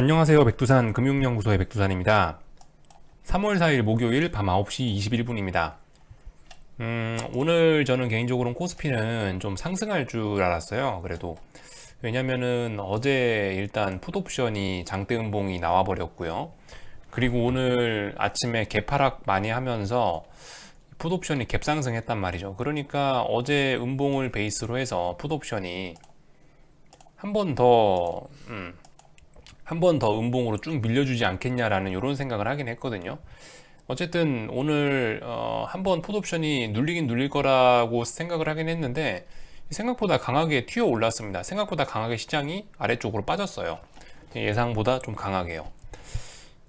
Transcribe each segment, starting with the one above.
안녕하세요. 백두산 금융연구소의 백두산입니다. 3월 4일 목요일 밤 9시 21분입니다. 오늘 저는 개인적으로는 코스피는 좀 상승할 줄 알았어요. 그래도 왜냐면은 어제 일단 풋옵션이 장대 음봉이 나와 버렸고요. 그리고 오늘 아침에 개파락 많이 하면서 풋옵션이 갭상승했단 말이죠. 그러니까 어제 음봉을 베이스로 해서 풋옵션이 한 번 더 한 번 더 음봉으로 쭉 밀려주지 않겠냐라는 이런 생각을 하긴 했거든요. 어쨌든 오늘 한 번 풋옵션이 눌리긴 눌릴 거라고 생각을 하긴 했는데 생각보다 강하게 튀어 올랐습니다. 생각보다 강하게 시장이 아래쪽으로 빠졌어요. 예상보다 좀 강하게요.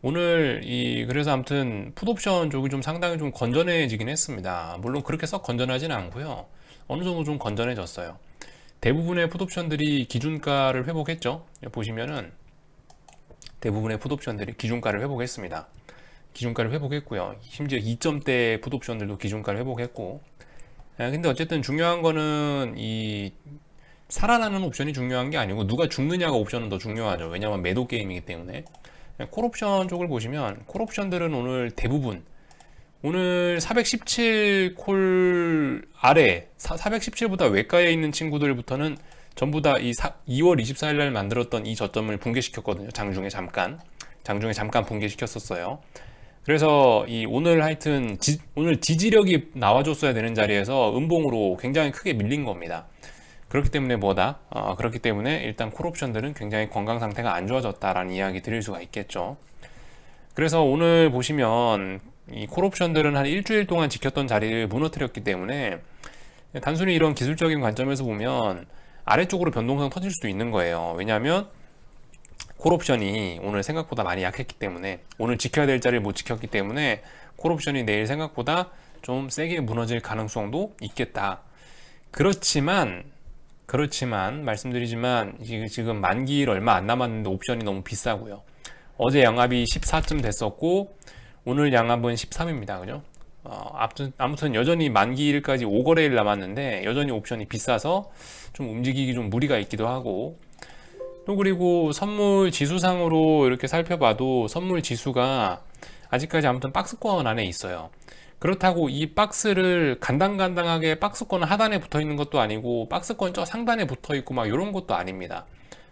오늘 그래서 아무튼 풋옵션 쪽이 좀 상당히 좀 건전해지긴 했습니다. 물론 그렇게 썩 건전하진 않고요. 어느 정도 좀 건전해졌어요. 대부분의 풋옵션들이 기준가를 회복했죠. 보시면은 대부분의 풋옵션들이 기준가를 회복했습니다. 기준가를 회복했고요. 심지어 2점대 풋옵션들도 기준가를 회복했고. 근데 어쨌든 중요한 거는 이 살아나는 옵션이 중요한 게 아니고 누가 죽느냐가 옵션은 더 중요하죠. 왜냐하면 매도 게임이기 때문에. 콜옵션 쪽을 보시면 콜옵션들은 오늘 대부분 오늘 417콜 아래 417보다 외가에 있는 친구들부터는 전부 다 2월 24일 날 만들었던 이 저점을 붕괴시켰거든요. 장중에 잠깐 붕괴시켰었어요. 그래서 오늘 하여튼 오늘 지지력이 나와줬어야 되는 자리에서 음봉으로 굉장히 크게 밀린 겁니다. 그렇기 때문에 그렇기 때문에 일단 콜옵션들은 굉장히 건강 상태가 안 좋아졌다라는 이야기 드릴 수가 있겠죠. 그래서 오늘 보시면 이 콜옵션들은 한 일주일 동안 지켰던 자리를 무너뜨렸기 때문에 단순히 이런 기술적인 관점에서 보면 아래쪽으로 변동성 터질 수도 있는 거예요. 왜냐하면 콜옵션이 오늘 생각보다 많이 약했기 때문에 오늘 지켜야 될 자리를 못 지켰기 때문에 콜옵션이 내일 생각보다 좀 세게 무너질 가능성도 있겠다. 그렇지만 말씀드리지만 지금 만기일 얼마 안 남았는데 옵션이 너무 비싸고요. 어제 양압이 14쯤 됐었고 오늘 양압은 13입니다. 그죠? 아무튼 여전히 만기일까지 5거래일 남았는데 여전히 옵션이 비싸서 좀 움직이기 좀 무리가 있기도 하고, 또 그리고 선물 지수상으로 이렇게 살펴봐도 선물 지수가 아직까지 아무튼 박스권 안에 있어요. 그렇다고 이 박스를 간당간당하게 박스권 하단에 붙어 있는 것도 아니고 박스권 저 상단에 붙어 있고 막 이런 것도 아닙니다.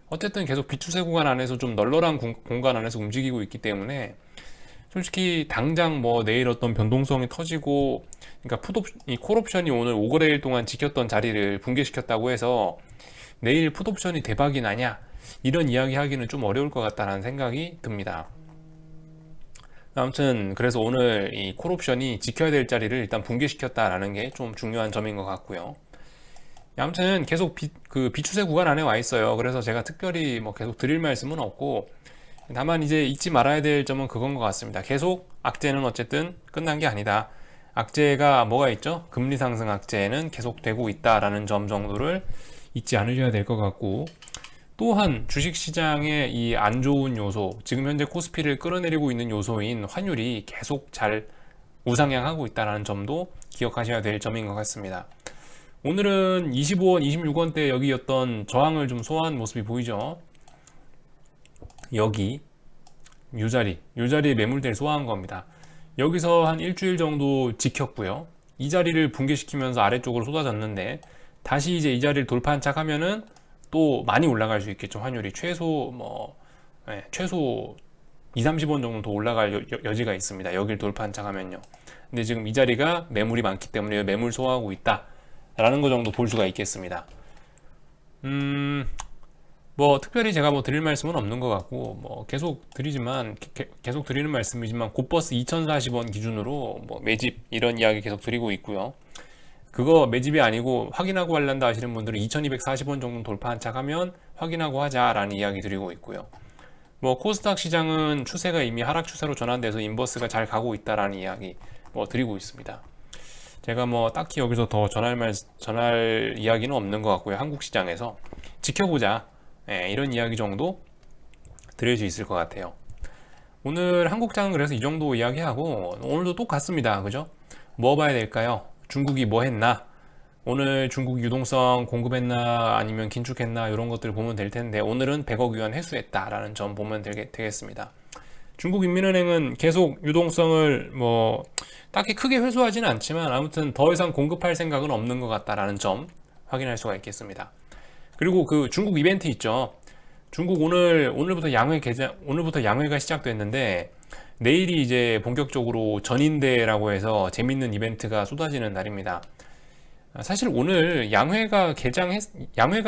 어쨌든 계속 비추세 구간 안에서 좀 널널한 공간 안에서 움직이고 있기 때문에 솔직히 당장 뭐 내일 어떤 변동성이 터지고, 그러니까 이 콜옵션이 오늘 5거래일 동안 지켰던 자리를 붕괴시켰다고 해서 내일 풋옵션이 대박이 나냐 이런 이야기 하기는 좀 어려울 것 같다는 생각이 듭니다. 아무튼 그래서 오늘 이 콜옵션이 지켜야 될 자리를 일단 붕괴시켰다라는 게 좀 중요한 점인 것 같고요. 아무튼 계속 비추세 구간 안에 와 있어요. 그래서 제가 특별히 뭐 계속 드릴 말씀은 없고, 다만 이제 잊지 말아야 될 점은 그건 것 같습니다. 계속 악재는 어쨌든 끝난 게 아니다. 악재가 뭐가 있죠? 금리 상승 악재는 계속되고 있다라는 점 정도를 잊지 않으셔야 될 것 같고, 또한 주식시장의 이 안 좋은 요소, 지금 현재 코스피를 끌어내리고 있는 요소인 환율이 계속 잘 우상향하고 있다는 점도 기억하셔야 될 점인 것 같습니다. 오늘은 25원, 26원대 여기였던 저항을 좀 소화한 모습이 보이죠? 여기 요 자리에 매물대를 소화한 겁니다. 여기서 한 일주일 정도 지켰고요. 이 자리를 붕괴시키면서 아래쪽으로 쏟아졌는데 다시 이제 이 자리를 돌파한 척 하면은 또 많이 올라갈 수 있겠죠. 환율이 최소 2, 30원 정도 더 올라갈 여지가 있습니다. 여기를 돌파한 척 하면요. 근데 지금 이 자리가 매물이 많기 때문에 매물 소화하고 있다 라는 거 정도 볼 수가 있겠습니다. 뭐 특별히 제가 뭐 드릴 말씀은 없는 것 같고, 뭐 계속 드리는 말씀이지만 곧버스 2040원 기준으로 뭐 매집 이런 이야기 계속 드리고 있고요. 그거 매집이 아니고 확인하고 할란다 하시는 분들은 2240원 정도 돌파한 척 하면 확인하고 하자라는 이야기 드리고 있고요. 뭐 코스닥 시장은 추세가 이미 하락 추세로 전환돼서 인버스가 잘 가고 있다라는 이야기 뭐 드리고 있습니다. 제가 뭐 딱히 여기서 더 전할 이야기는 없는 것 같고요. 한국 시장에서 지켜보자, 이런 이야기 정도 드릴 수 있을 것 같아요. 오늘 한국장은 그래서 이 정도 이야기하고, 오늘도 똑같습니다. 그죠? 뭐 봐야 될까요? 중국이 뭐 했나? 오늘 중국 유동성 공급했나 아니면 긴축했나 이런 것들 보면 될 텐데, 오늘은 100억 위안 회수했다라는 점 보면 되겠습니다. 중국인민은행은 계속 유동성을 뭐 딱히 크게 회수하지는 않지만 아무튼 더 이상 공급할 생각은 없는 것 같다라는 점 확인할 수가 있겠습니다. 그리고 그 중국 이벤트 있죠. 중국 오늘부터 양회가 시작됐는데, 내일이 이제 본격적으로 전인대라고 해서 재밌는 이벤트가 쏟아지는 날입니다. 사실 오늘 양회가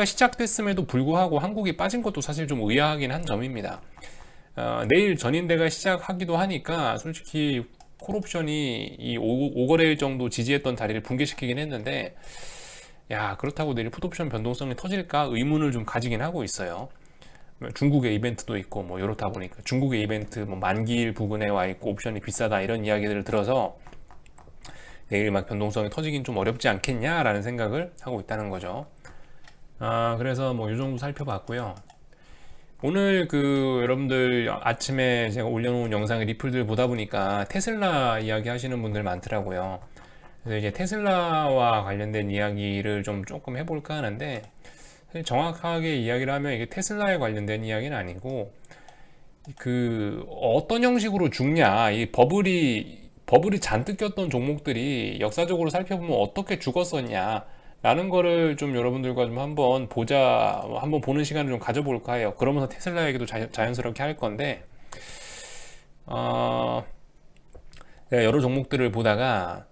시작됐음에도 불구하고 한국이 빠진 것도 사실 좀 의아하긴 한 점입니다. 내일 전인대가 시작하기도 하니까 솔직히 콜옵션이 이 5거래일 정도 지지했던 자리를 붕괴시키긴 했는데, 야, 그렇다고 내일 풋옵션 변동성이 터질까 의문을 좀 가지긴 하고 있어요. 중국의 이벤트도 있고 뭐 이렇다 보니까 중국의 이벤트 뭐 만기일 부근에 와 있고 옵션이 비싸다 이런 이야기들을 들어서 내일 막 변동성이 터지긴 좀 어렵지 않겠냐라는 생각을 하고 있다는 거죠. 그래서 뭐 이 정도 살펴봤고요. 오늘 여러분들 아침에 제가 올려놓은 영상의 리플들 보다 보니까 테슬라 이야기 하시는 분들 많더라고요. 그래서 이제 테슬라와 관련된 이야기를 조금 해볼까 하는데, 정확하게 이야기를 하면 이게 테슬라에 관련된 이야기는 아니고, 어떤 형식으로 죽냐, 이 버블이 잔뜩 꼈던 종목들이 역사적으로 살펴보면 어떻게 죽었었냐 라는 거를 좀 여러분들과 좀 한번 보는 시간을 좀 가져볼까 해요. 그러면서 테슬라 얘기도 자연스럽게 할 건데, 내가 여러 종목들을 보다가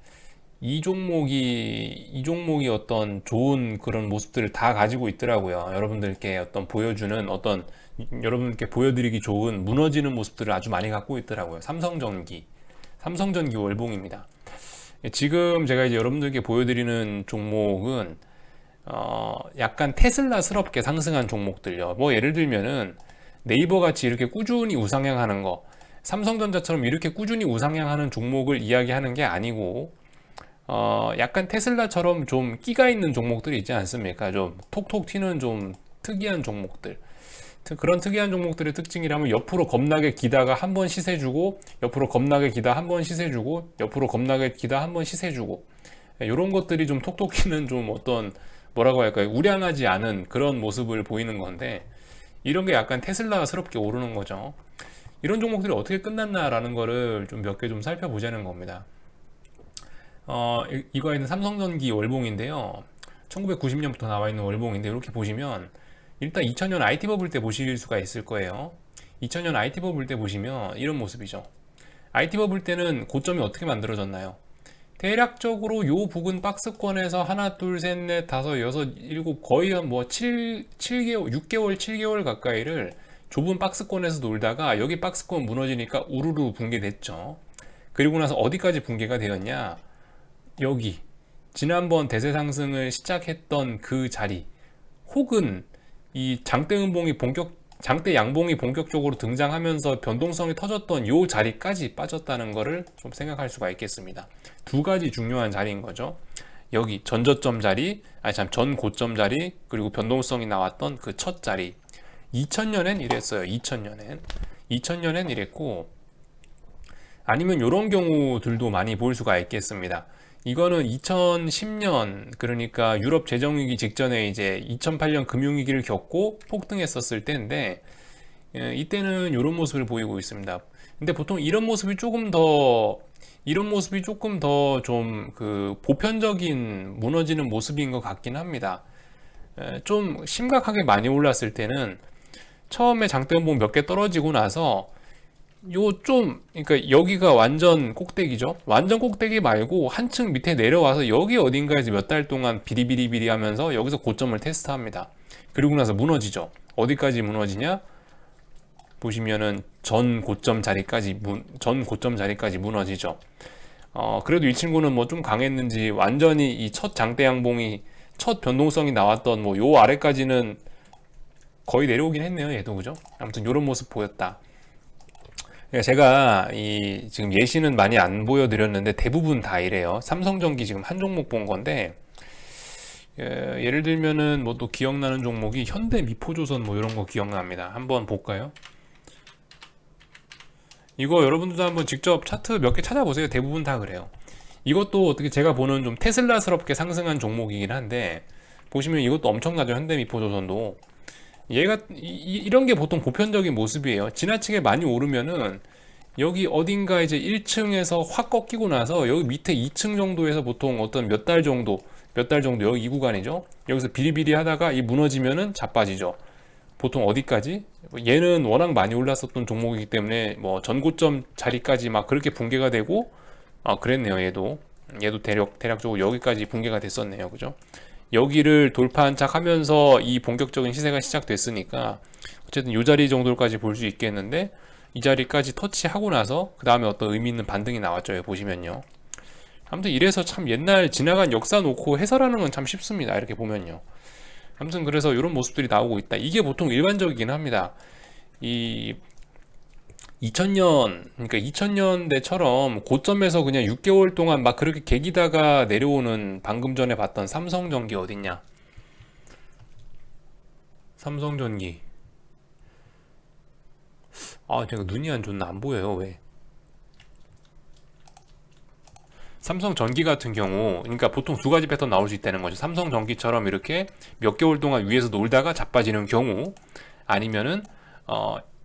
이 종목이 어떤 좋은 그런 모습들을 다 가지고 있더라고요. 여러분들께 보여드리기 좋은 무너지는 모습들을 아주 많이 갖고 있더라고요. 삼성전기 월봉입니다. 지금 제가 이제 여러분들께 보여드리는 종목은 약간 테슬라스럽게 상승한 종목들요. 뭐 예를 들면은 네이버 같이 이렇게 꾸준히 우상향하는 거, 삼성전자처럼 이렇게 꾸준히 우상향하는 종목을 이야기하는 게 아니고, 약간 테슬라처럼 좀 끼가 있는 종목들이 있지 않습니까? 좀 톡톡 튀는 좀 특이한 종목들. 그런 특이한 종목들의 특징이라면 옆으로 겁나게 기다가 한 번 시세주고, 옆으로 겁나게 기다 한 번 시세주고, 옆으로 겁나게 기다 한 번 시세주고, 이런 것들이 좀 톡톡 튀는 좀 어떤 뭐라고 할까요? 우량하지 않은 그런 모습을 보이는 건데, 이런 게 약간 테슬라스럽게 오르는 거죠. 이런 종목들이 어떻게 끝났나라는 거를 좀 몇 개 좀 살펴보자는 겁니다. 이거에는 삼성전기 월봉인데요. 1990년부터 나와 있는 월봉인데, 이렇게 보시면 일단 2000년 IT 버블 때 보실 수가 있을 거예요. 2000년 IT 버블 때 보시면 이런 모습이죠. IT 버블 때는 고점이 어떻게 만들어졌나요? 대략적으로 요 부근 박스권에서 하나, 둘, 셋, 넷, 다섯, 여섯, 일곱, 거의 뭐 7개월, 6개월, 7개월 가까이를 좁은 박스권에서 놀다가 여기 박스권 무너지니까 우르르 붕괴됐죠. 그리고 나서 어디까지 붕괴가 되었냐? 여기 지난번 대세 상승을 시작했던 그 자리, 혹은 이 장대 양봉이 본격적으로 등장하면서 변동성이 터졌던 요 자리까지 빠졌다는 것을 좀 생각할 수가 있겠습니다. 두 가지 중요한 자리인 거죠. 여기 전 고점 자리, 그리고 변동성이 나왔던 그 첫 자리. 2000년엔 이랬어요. 2000년엔 이랬고, 아니면 이런 경우들도 많이 볼 수가 있겠습니다. 이거는 2010년, 그러니까 유럽 재정위기 직전에 이제 2008년 금융위기를 겪고 폭등했었을 때인데, 이때는 이런 모습을 보이고 있습니다. 근데 보통 이런 모습이 조금 더 좀 보편적인 무너지는 모습인 것 같긴 합니다. 좀 심각하게 많이 올랐을 때는 처음에 장대음봉 몇 개 떨어지고 나서 그러니까 여기가 완전 꼭대기죠. 완전 꼭대기 말고 한층 밑에 내려와서 여기 어딘가에서 몇 달 동안 비리비리비리 하면서 여기서 고점을 테스트합니다. 그리고 나서 무너지죠. 어디까지 무너지냐? 보시면은 전 고점 자리까지 무너지죠. 그래도 이 친구는 뭐 좀 강했는지 완전히 이 첫 장대 양봉이 첫 변동성이 나왔던 뭐 요 아래까지는 거의 내려오긴 했네요. 얘도 그죠? 아무튼 이런 모습 보였다. 제가 지금 예시는 많이 안 보여드렸는데 대부분 다 이래요. 삼성전기 지금 한 종목 본 건데, 예를 들면은 뭐 또 기억나는 종목이 현대미포조선 뭐 이런 거 기억납니다. 한번 볼까요? 이거 여러분들도 한번 직접 차트 몇 개 찾아보세요. 대부분 다 그래요. 이것도 어떻게 제가 보는 좀 테슬라스럽게 상승한 종목이긴 한데, 보시면 이것도 엄청나죠. 현대미포조선도. 얘가 이런 게 보통 보편적인 모습이에요. 지나치게 많이 오르면은 여기 어딘가 이제 1층에서 확 꺾이고 나서 여기 밑에 2층 정도에서 보통 어떤 몇 달 정도 여기 이 구간이죠. 여기서 비리비리 하다가 이 무너지면은 자빠지죠. 보통 어디까지? 얘는 워낙 많이 올랐었던 종목이기 때문에 뭐 전고점 자리까지 막 그렇게 붕괴가 되고, 그랬네요. 얘도 대략적으로 여기까지 붕괴가 됐었네요. 그죠? 여기를 돌파한 척 하면서 이 본격적인 시세가 시작됐으니까 어쨌든 이 자리 정도까지 볼 수 있겠는데, 이 자리까지 터치하고 나서 그 다음에 어떤 의미 있는 반등이 나왔죠. 여기 보시면요. 아무튼 이래서 참 옛날 지나간 역사 놓고 해설하는 건 참 쉽습니다. 이렇게 보면요. 아무튼 그래서 이런 모습들이 나오고 있다. 이게 보통 일반적이긴 합니다. 이 2000년, 그러니까 2000년대처럼 고점에서 그냥 6개월 동안 막 그렇게 개기다가 내려오는, 방금 전에 봤던 삼성전기 어딨냐? 삼성전기. 제가 눈이 안 좋나 안 보여요. 왜? 삼성전기 같은 경우, 그러니까 보통 두 가지 패턴 나올 수 있다는 거죠. 삼성전기처럼 이렇게 몇 개월 동안 위에서 놀다가 자빠지는 경우, 아니면은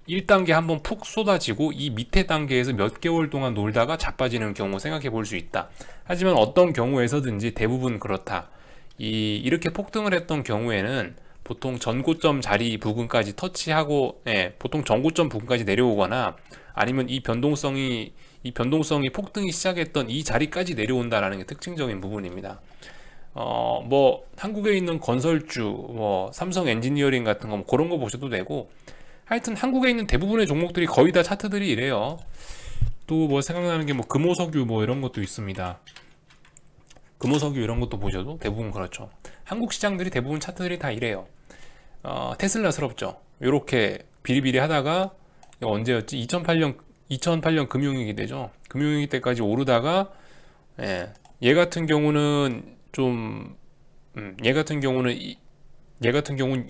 1단계 한번 푹 쏟아지고 이 밑에 단계에서 몇 개월 동안 놀다가 자빠지는 경우 생각해 볼 수 있다. 하지만 어떤 경우에서든지 대부분 그렇다. 이렇게 폭등을 했던 경우에는 보통 전고점 자리 부근까지 터치하고, 보통 전고점 부근까지 내려오거나, 아니면 이 변동성이 폭등이 시작했던 이 자리까지 내려온다라는 게 특징적인 부분입니다. 뭐 한국에 있는 건설주, 뭐 삼성 엔지니어링 같은 거, 뭐 그런 거 보셔도 되고, 하여튼 한국에 있는 대부분의 종목들이 거의 다 차트들이 이래요. 또 뭐 생각나는 게 뭐 금호석유 뭐 이런 것도 있습니다. 금호석유 이런 것도 보셔도 대부분 그렇죠. 한국 시장들이 대부분 차트들이 다 이래요. 테슬라스럽죠. 이렇게 비리비리 하다가, 이거 언제였지? 2008년 금융위기 때죠. 금융위기 때까지 오르다가, 얘 같은 경우는 좀, 얘 같은 경우는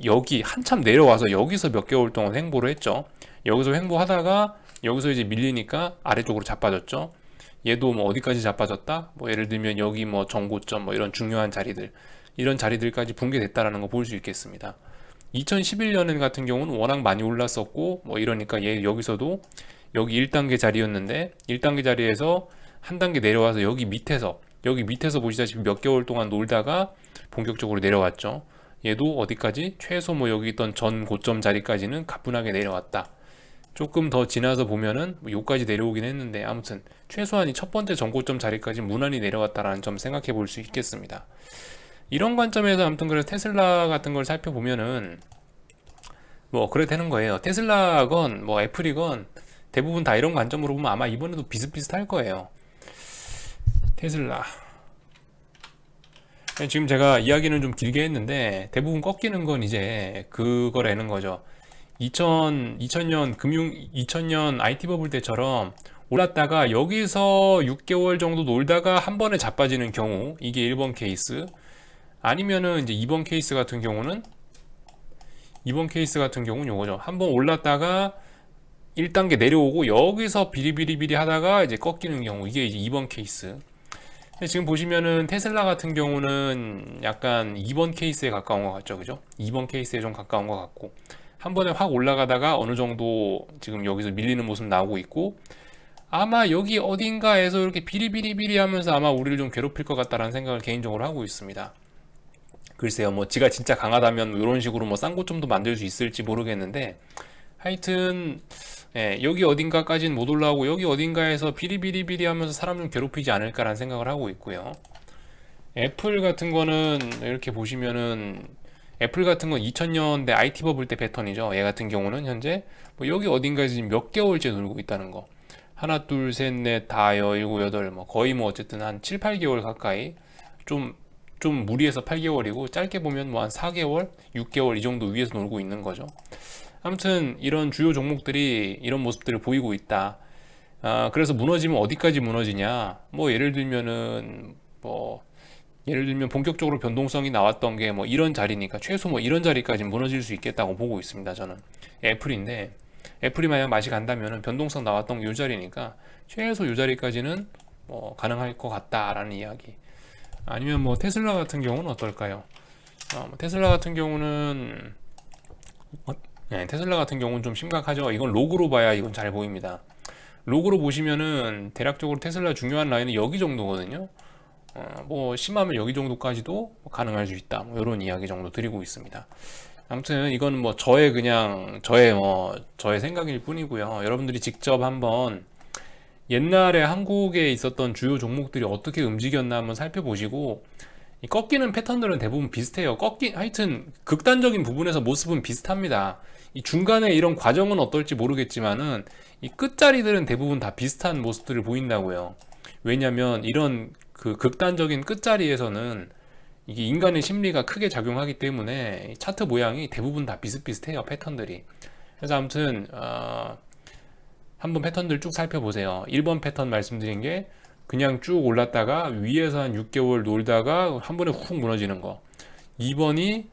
여기 한참 내려와서 여기서 몇 개월 동안 횡보를 했죠. 여기서 횡보하다가 여기서 이제 밀리니까 아래쪽으로 자빠졌죠. 얘도 뭐 어디까지 자빠졌다? 뭐 예를 들면 여기 뭐 정고점 뭐 이런 중요한 자리들, 이런 자리들까지 붕괴됐다라는 거 볼 수 있겠습니다. 2011년 같은 경우는 워낙 많이 올랐었고 뭐 이러니까 얘 여기서도 여기 1단계 자리였는데 1단계 자리에서 한 단계 내려와서 여기 밑에서 보시다시피 몇 개월 동안 놀다가 본격적으로 내려왔죠. 얘도 어디까지? 최소 뭐 여기 있던 전 고점 자리까지는 가뿐하게 내려왔다. 조금 더 지나서 보면은 뭐 요까지 내려오긴 했는데, 아무튼 최소한 이 첫 번째 전고점 자리까지 무난히 내려왔다라는 점 생각해 볼 수 있겠습니다. 이런 관점에서 아무튼 그래서 테슬라 같은 걸 살펴보면은 뭐 그래 되는 거예요. 테슬라건 뭐 애플이건 대부분 다 이런 관점으로 보면 아마 이번에도 비슷비슷할 거예요. 테슬라. 지금 제가 이야기는 좀 길게 했는데 대부분 꺾이는 건 이제 그거라는 거죠. 2000년 IT 버블 때처럼 올랐다가 여기서 6개월 정도 놀다가 한 번에 자빠지는 경우, 이게 1번 케이스. 아니면은 이제 2번 케이스 같은 경우는 요거죠. 한 번 올랐다가 1단계 내려오고 여기서 비리비리비리 하다가 이제 꺾이는 경우, 이게 이제 2번 케이스. 지금 보시면은 테슬라 같은 경우는 약간 2번 케이스에 가까운 것 같죠, 그죠? 2번 케이스에 좀 가까운 것 같고, 한 번에 확 올라가다가 어느 정도 지금 여기서 밀리는 모습 나오고 있고, 아마 여기 어딘가에서 이렇게 비리비리비리 하면서 아마 우리를 좀 괴롭힐 것 같다라는 생각을 개인적으로 하고 있습니다. 글쎄요, 뭐 지가 진짜 강하다면 이런 식으로 뭐 쌍고점도 만들 수 있을지 모르겠는데, 하여튼 여기 어딘가까지는 못 올라오고 여기 어딘가에서 비리비리비리 하면서 사람 좀 괴롭히지 않을까라는 생각을 하고 있고요. 애플 같은 거는 이렇게 보시면은, 애플 같은 건 2000년대 IT 버블 때 패턴이죠. 얘 같은 경우는 현재 뭐 여기 어딘가에서 지금 몇 개월째 놀고 있다는 거. 하나, 둘, 셋, 넷, 다여, 일곱, 여덟, 뭐 거의 뭐 어쨌든 한 7, 8개월 가까이, 좀 무리해서 8개월이고 짧게 보면 뭐 한 4개월, 6개월 이 정도 위에서 놀고 있는 거죠. 아무튼 이런 주요 종목들이 이런 모습들을 보이고 있다. 그래서 무너지면 어디까지 무너지냐? 뭐 예를 들면 본격적으로 변동성이 나왔던 게 뭐 이런 자리니까 최소 뭐 이런 자리까지 무너질 수 있겠다고 보고 있습니다. 저는 애플이 만약 맛이 간다면은 변동성 나왔던 게 이 자리니까 최소 이 자리까지는 뭐 가능할 것 같다라는 이야기. 아니면 뭐 테슬라 같은 경우는 어떨까요? 뭐 테슬라 같은 경우는 네, 테슬라 같은 경우는 좀 심각하죠. 이건 로그로 봐야 이건 잘 보입니다. 로그로 보시면은 대략적으로 테슬라 중요한 라인은 여기 정도거든요. 뭐 심하면 여기 정도까지도 가능할 수 있다. 뭐 이런 이야기 정도 드리고 있습니다. 아무튼 이건 뭐 저의 그냥 저의 생각일 뿐이고요. 여러분들이 직접 한번 옛날에 한국에 있었던 주요 종목들이 어떻게 움직였나 한번 살펴보시고 이 꺾이는 패턴들은 대부분 비슷해요. 하여튼 극단적인 부분에서 모습은 비슷합니다. 이 중간에 이런 과정은 어떨지 모르겠지만은 이 끝자리들은 대부분 다 비슷한 모습들을 보인다고요. 왜냐면 이런 그 극단적인 끝자리에서는 이게 인간의 심리가 크게 작용하기 때문에 차트 모양이 대부분 다 비슷비슷해요, 패턴들이. 그래서 아무튼 한번 패턴들 쭉 살펴보세요. 1번 패턴 말씀드린 게 그냥 쭉 올랐다가 위에서 한 6개월 놀다가 한 번에 훅 무너지는 거. 2번이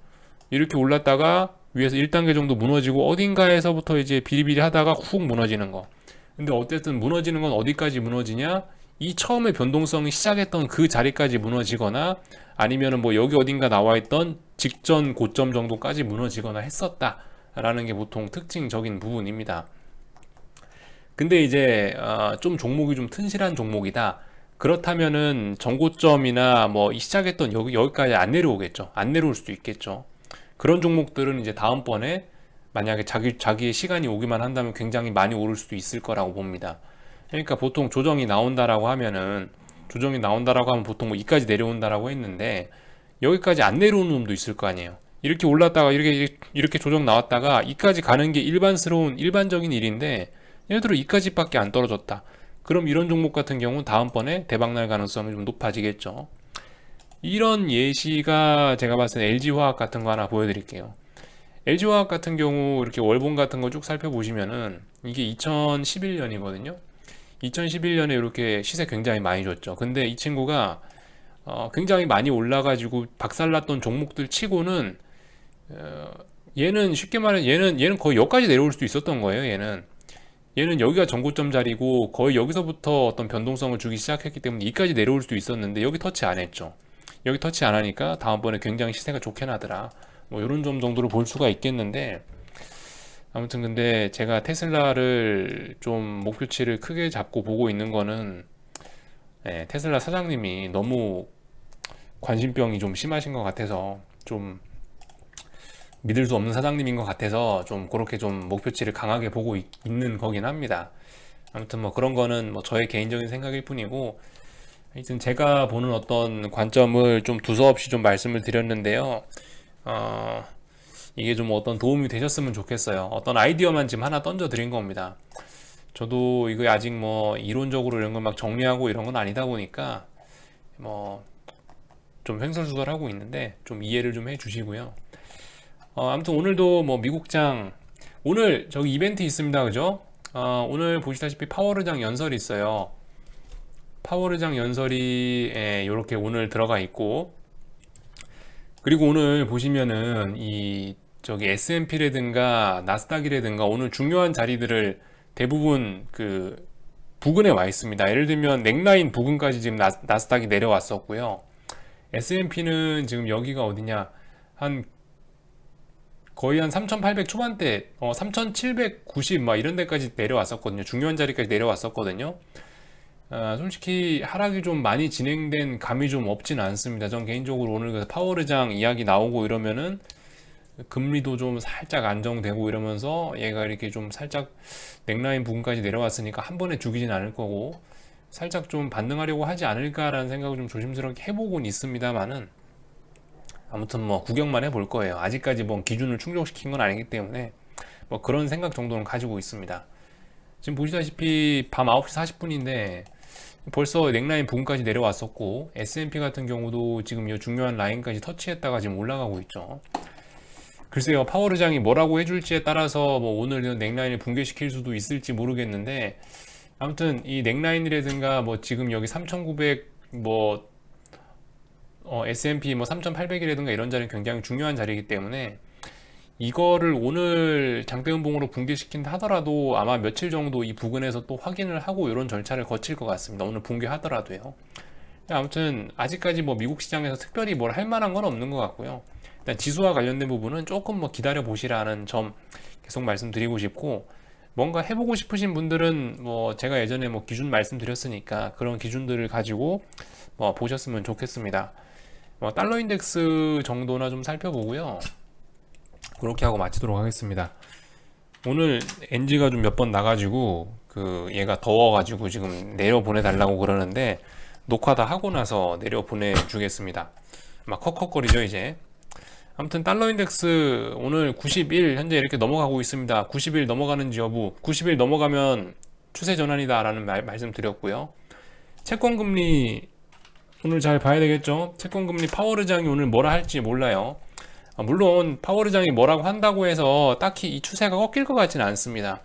이렇게 올랐다가 위에서 1단계 정도 무너지고 어딘가에서부터 이제 비리비리 하다가 훅 무너지는 거. 근데 어쨌든 무너지는 건 어디까지 무너지냐? 이 처음에 변동성이 시작했던 그 자리까지 무너지거나 아니면은 뭐 여기 어딘가 나와 있던 직전 고점 정도까지 무너지거나 했었다라는 게 보통 특징적인 부분입니다. 근데 이제 좀 종목이 좀 튼실한 종목이다. 그렇다면은 전고점이나 뭐 시작했던 여기까지 안 내려오겠죠. 안 내려올 수도 있겠죠. 그런 종목들은 이제 다음번에 만약에 자기의 시간이 오기만 한다면 굉장히 많이 오를 수도 있을 거라고 봅니다. 그러니까 보통 조정이 나온다라고 하면 보통 뭐 이까지 내려온다라고 했는데 여기까지 안 내려오는 놈도 있을 거 아니에요. 이렇게 올랐다가 이렇게 조정 나왔다가 이까지 가는 게 일반적인 일인데 얘네들은 이까지밖에 안 떨어졌다. 그럼 이런 종목 같은 경우는 다음번에 대박날 가능성이 좀 높아지겠죠. 이런 예시가 제가 봤을 때 LG화학 같은 거 하나 보여드릴게요. LG화학 같은 경우 이렇게 월봉 같은 거 쭉 살펴보시면은 이게 2011년이거든요. 2011년에 이렇게 시세 굉장히 많이 줬죠. 근데 이 친구가 굉장히 많이 올라가지고 박살났던 종목들 치고는 얘는 쉽게 말해 얘는 거의 여기까지 내려올 수도 있었던 거예요. 얘는 여기가 전고점 자리고 거의 여기서부터 어떤 변동성을 주기 시작했기 때문에 이까지 내려올 수도 있었는데 여기 터치 안 했죠. 여기 터치 안 하니까 다음번에 굉장히 시세가 좋게 나더라. 뭐 이런 점 정도로 볼 수가 있겠는데 아무튼 근데 제가 테슬라를 좀 목표치를 크게 잡고 보고 있는 거는 테슬라 사장님이 너무 관심병이 좀 심하신 것 같아서 좀 믿을 수 없는 사장님인 것 같아서 좀 그렇게 좀 목표치를 강하게 보고 있는 거긴 합니다. 아무튼 뭐 그런 거는 뭐 저의 개인적인 생각일 뿐이고 하여튼 제가 보는 어떤 관점을 좀 두서없이 좀 말씀을 드렸는데요. 이게 좀 어떤 도움이 되셨으면 좋겠어요. 어떤 아이디어만 지금 하나 던져 드린 겁니다. 저도 이거 아직 뭐 이론적으로 이런 걸 막 정리하고 이런 건 아니다 보니까 뭐 좀 횡설수설하고 있는데 좀 이해를 좀 해주시고요. 아무튼 오늘도 뭐 미국장 오늘 저기 이벤트 있습니다. 그죠? 오늘 보시다시피 파워르장 연설이 있어요. 파워르장 연설이 이렇게 오늘 들어가 있고 그리고 오늘 보시면은 이 저기 S&P라든가 나스닥이라든가 오늘 중요한 자리들을 대부분 그 부근에 와 있습니다. 예를 들면 넥라인 부근까지 지금 나스닥이 내려왔었고요. S&P는 지금 여기가 어디냐 한 거의 한 3,800 초반대 3,790 막 이런 데까지 내려왔었거든요. 중요한 자리까지 내려왔었거든요. 솔직히 하락이 좀 많이 진행된 감이 좀 없지는 않습니다. 전 개인적으로 오늘 그 파워르장 이야기 나오고 이러면은 금리도 좀 살짝 안정되고 이러면서 얘가 이렇게 좀 살짝 넥라인 부분까지 내려왔으니까 한 번에 죽이진 않을 거고 살짝 좀 반등하려고 하지 않을까라는 생각을 좀 조심스럽게 해보곤 있습니다만은 아무튼 뭐 구경만 해볼 거예요. 아직까지 뭐 기준을 충족시킨 건 아니기 때문에 뭐 그런 생각 정도는 가지고 있습니다. 지금 보시다시피 밤 9시 40분인데 벌써 넥라인 부근까지 내려왔었고 S&P 같은 경우도 지금 이 중요한 라인까지 터치했다가 지금 올라가고 있죠. 글쎄요, 파워르장이 뭐라고 해줄지에 따라서 뭐 오늘 넥라인을 붕괴시킬 수도 있을지 모르겠는데 아무튼 이 넥라인이라든가 뭐 지금 여기 3,900 뭐 S&P 뭐 3,800이라든가 이런 자리는 굉장히 중요한 자리이기 때문에 이거를 오늘 장대음봉으로 붕괴시킨다 하더라도 아마 며칠 정도 이 부근에서 또 확인을 하고 이런 절차를 거칠 것 같습니다. 오늘 붕괴하더라도요. 아무튼 아직까지 뭐 미국 시장에서 특별히 뭘 할 만한 건 없는 것 같고요. 일단 지수와 관련된 부분은 조금 뭐 기다려 보시라는 점 계속 말씀드리고 싶고, 뭔가 해보고 싶으신 분들은 뭐 제가 예전에 뭐 기준 말씀드렸으니까 그런 기준들을 가지고 뭐 보셨으면 좋겠습니다. 뭐 달러 인덱스 정도나 좀 살펴보고요. 그렇게 하고 마치도록 하겠습니다. 오늘 NG가 좀 몇 번 나가지고 그 얘가 더워가지고 지금 내려 보내달라고 그러는데 녹화 다 하고 나서 내려 보내주겠습니다. 막 컥컥거리죠 이제. 아무튼 달러 인덱스 오늘 91 현재 이렇게 넘어가고 있습니다. 90일 넘어가는지 여부, 90일 넘어가면 추세 전환이다 라는 말씀 드렸고요. 채권금리 오늘 잘 봐야 되겠죠. 채권금리 파월 의장이 오늘 뭐라 할지 몰라요. 물론 파월 의장이 뭐라고 한다고 해서 딱히 이 추세가 꺾일 것 같지는 않습니다.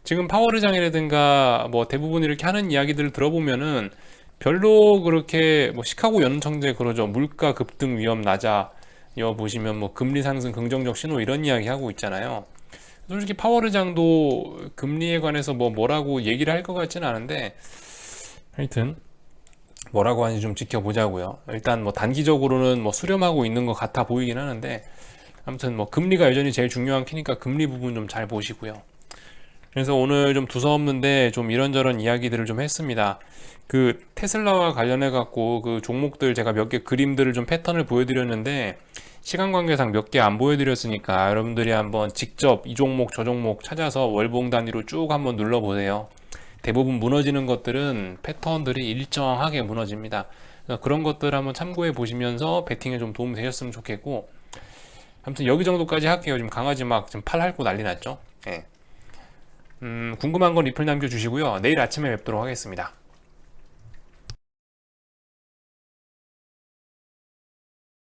지금 파월 의장이라든가 뭐 대부분 이렇게 하는 이야기들을 들어보면은 별로 그렇게 뭐 시카고 연은총재 그러죠. 물가 급등 위험 낮아. 여 보시면 뭐 금리 상승 긍정적 신호 이런 이야기 하고 있잖아요. 솔직히 파월 의장도 금리에 관해서 뭐라고 얘기를 할 것 같지는 않은데, 하여튼 뭐라고 하는지 좀 지켜보자고요. 일단 뭐 단기적으로는 뭐 수렴하고 있는 것 같아 보이긴 하는데, 아무튼 뭐 금리가 여전히 제일 중요한 키니까 금리 부분 좀 잘 보시고요. 그래서 오늘 좀 두서없는데 좀 이런저런 이야기들을 좀 했습니다. 그 테슬라와 관련해 갖고 그 종목들 제가 몇 개 그림들을 좀 패턴을 보여드렸는데 시간 관계상 몇 개 안 보여드렸으니까 여러분들이 한번 직접 이 종목 저 종목 찾아서 월봉 단위로 쭉 한번 눌러보세요. 대부분 무너지는 것들은 패턴들이 일정하게 무너집니다. 그런 것들 한번 참고해 보시면서 베팅에 좀 도움 되셨으면 좋겠고, 아무튼 여기 정도까지 할게요. 지금 강아지 막 지금 팔 핥고 난리 났죠. 예. 궁금한 건 리플 남겨주시고요. 내일 아침에 뵙도록 하겠습니다.